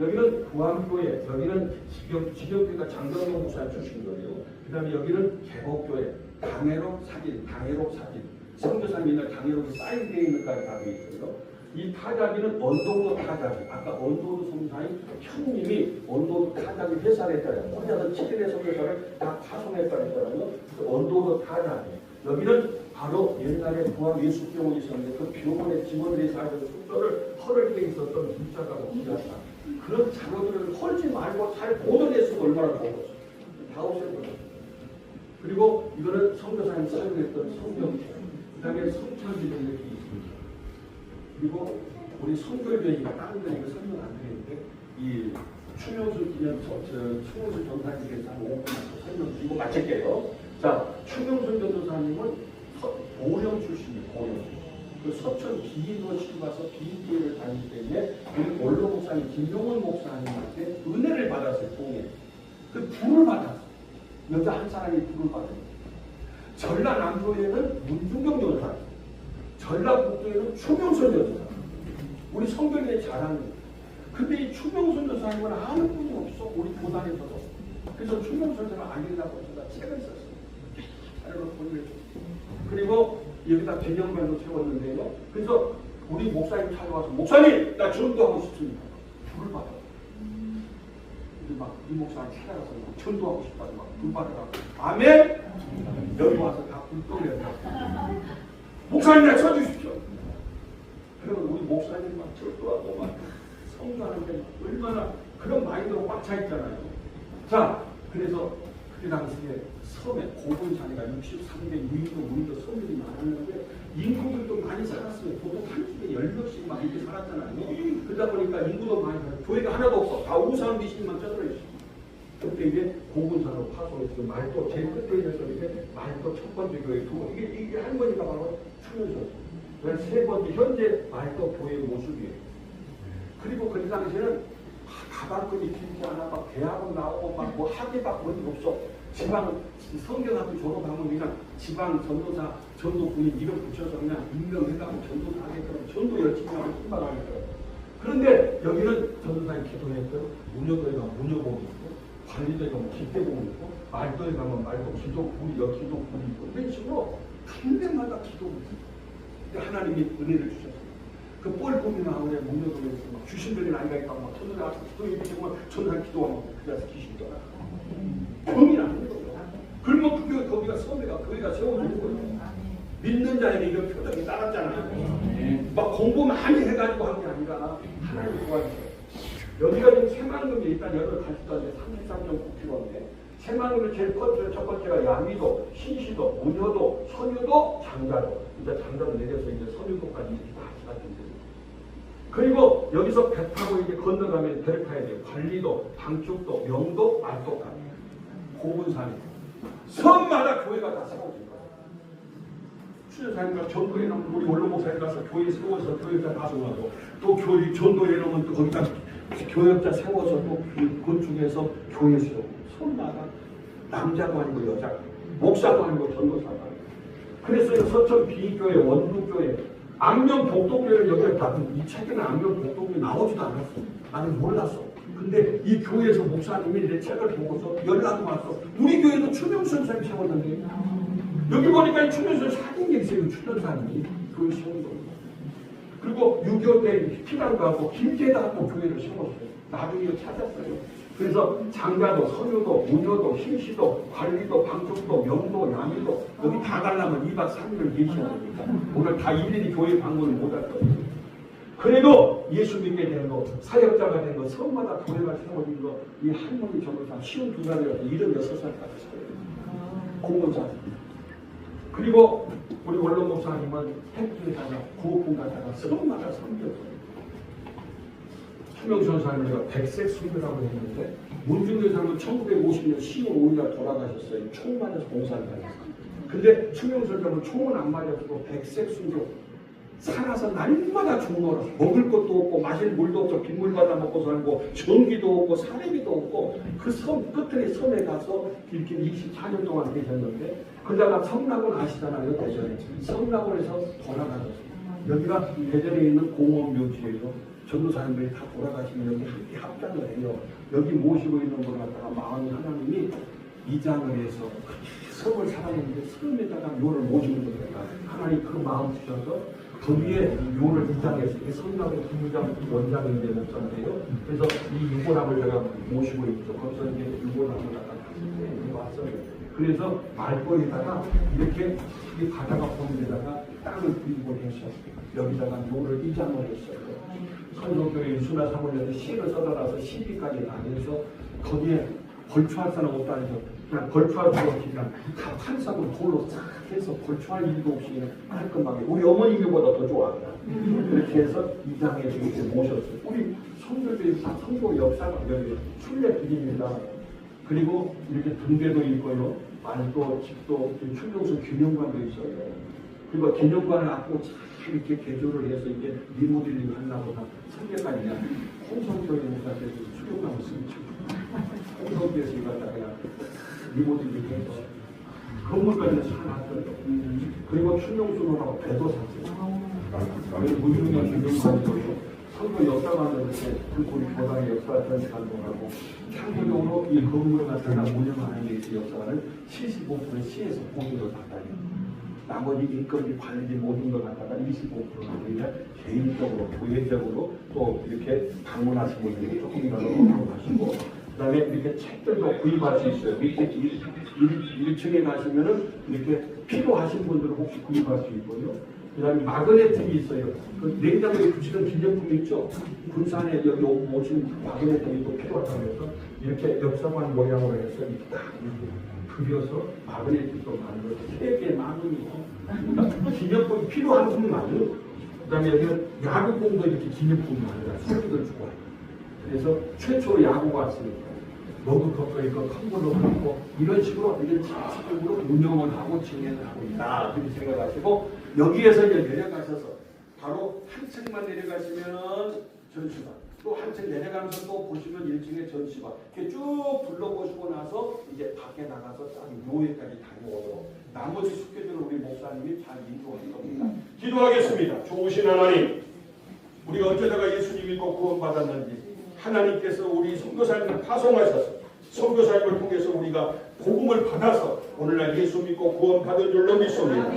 여기는 구암교회, 여기는 지경교회가 장정용 목사님 주신 거예요. 그 다음에 여기는 개복교회, 강해록 사진, 선교사님이나 강해록이 사인되어 있는 까지 다 되어 있어요. 이 타자기는 언더우드 타자기. 아까 언더우드 선교사님 형님이 언더우드 타자기 회사를 했잖아요. 혼자서 7일의 선교사를 다 파송했다 했잖아요. 언더우드 타자기. 여기는 바로 옛날에 부활 예수 병원이 있었는데 그 병원의 직원들이 살던 숙소를 헐을 때 있었던 문자가 기jas다. 그런 자료들을 헐지 말고 잘 보존했으면 얼마나 좋았어. 다 없애버렸어. 그리고 이거는 선교사님 사용했던 성경책. 그 다음에 성찬지도 이렇게 있습니다. 그리고 우리 선교교회가 다른 데 이거 설명 안 되는데 이 추명수 기념 추명수 전사님께서 한 5분 설명 드리고 마칠게요. 자, 추명수 전도사님은 보령 출신이에요. 보령. 그 서천 기인도시로 가서 기인교회를 다니기 때문에 우리 원로 목사님 김용원 목사님한테 은혜를 받았어요. 동에. 그 불을 받았어요. 여자 한 사람이 불을 받았어요. 전라남도에는 문중경 전사, 전라북도에는 추명선 전사. 우리 성경에 자랑해요. 근데 이 추명선 전사님은 아는 분이 없어. 우리 교단에서도. 그래서 추명선 전사를 알리려고 제가 책을 썼어요. 자료를 보내줬어요. 그리고 여기다 배경관도 세웠는데요. 그래서 우리 목사님 찾아와서 목사님 나 전도하고 싶습니다. 불을 받아. 막 이 목사님 찾아가서 막 전도하고 싶다고 막 불 받아라고. 아멘. 여기 와서 다 불 떠내다. 목사님 나 쳐주십시오. 그러면 우리 목사님 막 전도하고 막 성도하는데 얼마나 그런 마인드로 꽉 차 있잖아요. 자, 그래서 그 당시에 섬에 고분산이가 63개 무인도 섬들이 많았는데 인구들도 많이 살았어요. 보통 한 집에 10명씩 막 이렇게 살았잖아요. 그러다 보니까 인구도 많이 살았어요. 교회가 하나도 없어. 다 우상 미신만 쪄들어 있어. 그때 이제 고분산으로 파송했어요. 말도 제일 끝에 있어서 이렇게 말도 첫 번째 교회, 두 번째 이게 할머니가 바로 추면서 세 번째 현재 말도 교회의 모습이에요. 그리고 그 당시에는 가방끈이 길지 않아 막 대학원 나오고 막 뭐 학위가 거의 없어. 지방 성경학교 졸업하면 그냥 지방 전도사 전도군인 이름 붙여서 그냥 임명해가고 전도사 하겠다고 전도 열심히 하고 힘받아하겠더라고요. 그런데 여기는 전도사님 기도했어요. 문여도에 가면 문여복이 있고 관리도에 가면 기대복이 있고 말도에 가면 말도 기도군이 기도군이 있고 이런 식으로 한 데마다 기도가 있어요. 하나님이 은혜를 주셨어요. 그 뻘꿈이 나오네 문여도에서 막 귀신들이 나이가 있다고 막 전도사 기도해 주시고 전도사 기도하고 그래서 귀신이 떠나. 병이 나는 거예요. 그러면 그 거기가 섬에가 교회가 세워지는 거예요. 믿는 자에게 이런 표정이 따랐잖아요. 막 공부 많이 해가지고 한 게 아니라 하나님 도와주세요. 여기가 지금 새만금이 일단 여러 가지도 33.9km인데 새만금이 제일 첫 번째가 양위도, 신시도, 문여도, 선유도, 장가도. 이제 장가도 내려서 이제 선유도까지 이렇게 다 지나치는 거예요. 그리고 여기서 배 타고 이제 건너가면 배를 타야 돼요. 관리도, 방축도, 명도, 말도까지. 고분산이 섬마다 교회가 다 세워진 거예요. 추천사님과 전도에 놓으면 우리 원로 목사님 가서 교회 세워서 교회자 가서하고 또 교회 전도에 놓으면 또 거기다 교역자 세워서 또 건축해서 교회 세우고 섬마다 남자도 아니고 여자도 목사도 아니고 전도사도 아니고 그래서 서천 비교회 원두교회 안명 복도교회를 여기에 이 책에는 안명 복도교회 나오지도 않았어. 나는 몰랐어. 근데 이 교회에서 목사님이 내 책을 보고서 연락이 왔어. 우리 교회도 추명수 선생님이 세웠는데 여기 보니까 이 추명수 사진이 있어요. 추명사님이 교회 세운 거. 그리고 6.25 때 피난 가고 김제다 또 교회를 세웠어요. 나중에 찾았어요. 그래서 장가도, 선유도, 문여도, 신시도, 관리도, 방축도, 명도, 양위도 여기 다 가려면 2박 3일을 계셔야 됩니다. 오늘 다 일일이 교회 방문을 못할 거예요. 그래도 예수 믿게 된 거, 사역자가 된 거, 섬마다 교회가 세워진 거, 이 할머니 전도사 52살이라서 76살까지 살아요. 공무원사. 그리고 우리 원로 목사님은 핵주에다가 구호품 갖다가 섬마다 섬겼어요. 추명수 선사님은 제가 백색 순교라고 했는데 문중교 사람은 1950년 10월 5일날 돌아가셨어요. 총 맞아서 공사를 다녔어요. 근데 추명수 선사님은 총은 안 맞았고 백색 순교 살아서 날마다 죽노라. 먹을 것도 없고 마실 물도 없고 빗물 받아 먹고 살고 전기도 없고 사례비도 없고 그 섬 끝에 섬에 가서 이렇게 24년 동안 계셨는데 그러다가 성락원 아시잖아요. 대전에 성락원에서 돌아가셨어요. 여기가 대전에 있는 공원묘지예요. 전도사님들이 다 돌아가시면 여기 함께 합장을 해요. 여기 모시고 있는 걸 갖다가 마음이 하나님이 이장을 해서 섬을 살았는데 섬에다가 묘를 모시는 거니까 하나님 그 마음 주셔서 거기에 묘를 이장해서 성락원 부부장 원장인데 목사인데요. 그래서 이 유골함을 제가 모시고 있죠. 거기서 이제 유골함을 갖다가 왔어요. 그래서 말벌에다가 이렇게 이 바다가 보는 데다가 땅을 비우고 해서 여기다가 묘를 이장을 했어요. 성서교회 유수나 사모님한테 시를 써달아서 시비까지 다 해서 거기에 벌초할 사람 없다해서 그냥 벌초할 수 없이 그냥 다 판석으로 돌로 싹 해서 벌초할 일도 없이 그냥 깔끔하게 우리 어머니 교보다 더 좋아한다. 그렇게 해서 이장에 이렇게 모셨어요. 우리 성교교회 다 성교 역사가 여기 순례길입니다. 그리고 이렇게 등대도 있고요. 말도 집도 충정수 기념관도 있어요. 그리고 기념관을 갖고 참 이렇게 개조를 해서 이게 리모델링 하려고 다 설계까지 홍성교회 목사께서 수료감을 쓰죠. 홍성교회에서 이거 갖다가 그냥 리모델링 해서 건물까지 사놨어요. 그리고 충정수로라고 배도 샀어요. 그리고 무중한 기념관이고 선거 역사관을 이렇게 우리 교당의 역사 전시관도 하고 참고적으로 이 건물을 갖다가 운영하는 데 있어 역사관을 75% 시에서 공유를 받아요. 나머지 인건비 관리비 모든 걸 갖다가 25%는 개인적으로 교회적으로 또 이렇게 방문하신 분들이 조금이라도 방문하시고 그다음에 이렇게 책들도 구입할 수 있어요. 밑에 1층에 가시면은 이렇게 필요하신 분들은 혹시 구입할 수 있고요. 그 다음에 마그네틱이 있어요. 그 냉장고에 붙이는 기념품 있죠. 군산에 여기 오신 마그네틱이 또 필요하다고 해서 이렇게 역사관 모양으로 해서 이렇게 딱 그려서 마그네틱도 만들어서 세계 만원이고 기념품이 필요한 분은 아니에요. 그 다음에 여기는 야구공도 이렇게 기념품이 아니라 사람들 주고 그래서 최초로 야구가 왔으니까 머그컵도 있고 텀블러도 있고 이런 식으로 이제 자체적으로 운영을 하고 진행을 하고 있다 그렇게 생각하시고 여기에서 이제 내려가셔서 바로 한 층만 내려가시면 전시관 또 한 층 내려가면서 또 보시면 1층에 전시관 이렇게 쭉 둘러보시고 나서 이제 밖에 나가서 딱 묘회까지 다녀오도록 나머지 숙제들을 우리 목사님이 잘 인도할 겁니다. 기도하겠습니다. 좋으신 하나님 우리가 어쩌다가 예수님 믿고 구원받았는지 하나님께서 우리 선교사님을 파송하셔서 선교사님을 통해서 우리가 복음을 받아서 오늘날 예수 믿고 구원받은 줄로 믿습니다.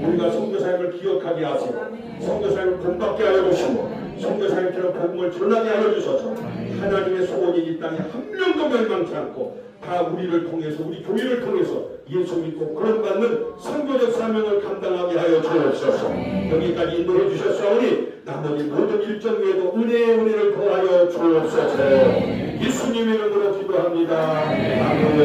우리가 선교사님을 기억하게 하시고 선교사님을 본받게 하여 주시고 선교사님처럼 복음을 전하게 하여 주셔서 하나님의 소원이 이 땅에 한 명도 멸망치 않고 다 우리를 통해서 우리 교회를 통해서 예수 믿고 구원받는 선교적 사명을 감당하게 하여 주옵소서. 여기까지 인도해 주셨사오니 나머지 모든 일정 외에도 은혜의 은혜를 더하여 주옵소서. 예수님의 이름으로 기도합니다. 아멘.